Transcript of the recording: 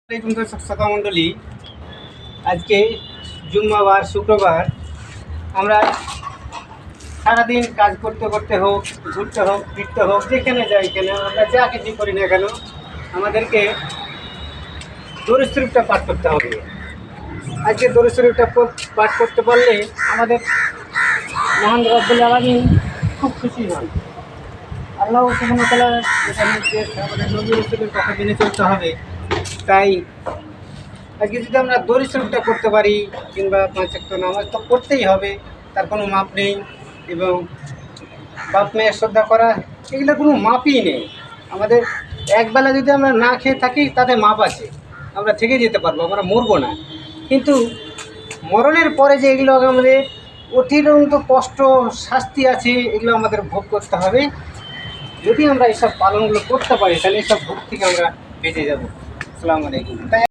শ্রোতা মণ্ডলী, আজকে জুম্মাবার শুক্রবার আমরা সারাদিন কাজ করতে করতে হোক, ঘুরতে হোক, ফিরতে হোক, যেখানে যাই কেন আমরা যা কিছু করি না কেন আমাদেরকে দরুদ শরীফটা পাঠ করতে হবে। আজকে দরুদ শরীফটা পাঠ করতে পারলে আমাদের মহান রব্বুল আলামিন খুব খুশি হন। আল্লাহ সুবহানাহু ওয়া তাআলা যেটা নির্দেশ আমাদের নবী রাসূলের কথা মেনে চলতে হবে। তাই আজকে যদি আমরা দরুদ শরীফটা করতে পারি কিংবা 5 ওয়াক্ত নামাজ তো করতেই হবে, তার কোনো মাপ নেই। এবং বাপ মায়ের শ্রদ্ধা করা এগুলো কোনো মাপই নেই। আমাদের একবেলা যদি আমরা না খেয়ে থাকি তাতে মাপ আছে, আমরা থেকে যেতে পারবো, আমরা মরবো না। কিন্তু মরণের পরে যে এগুলো আমাদের অতিরিক্ত কষ্ট শাস্তি আছে, এগুলো আমাদের ভোগ করতে হবে। যদি আমরা এইসব পালনগুলো করতে পারি তাহলে এইসব ভোগ থেকে আমরা বেঁচে যাবো। আসসালামু আলাইকুম।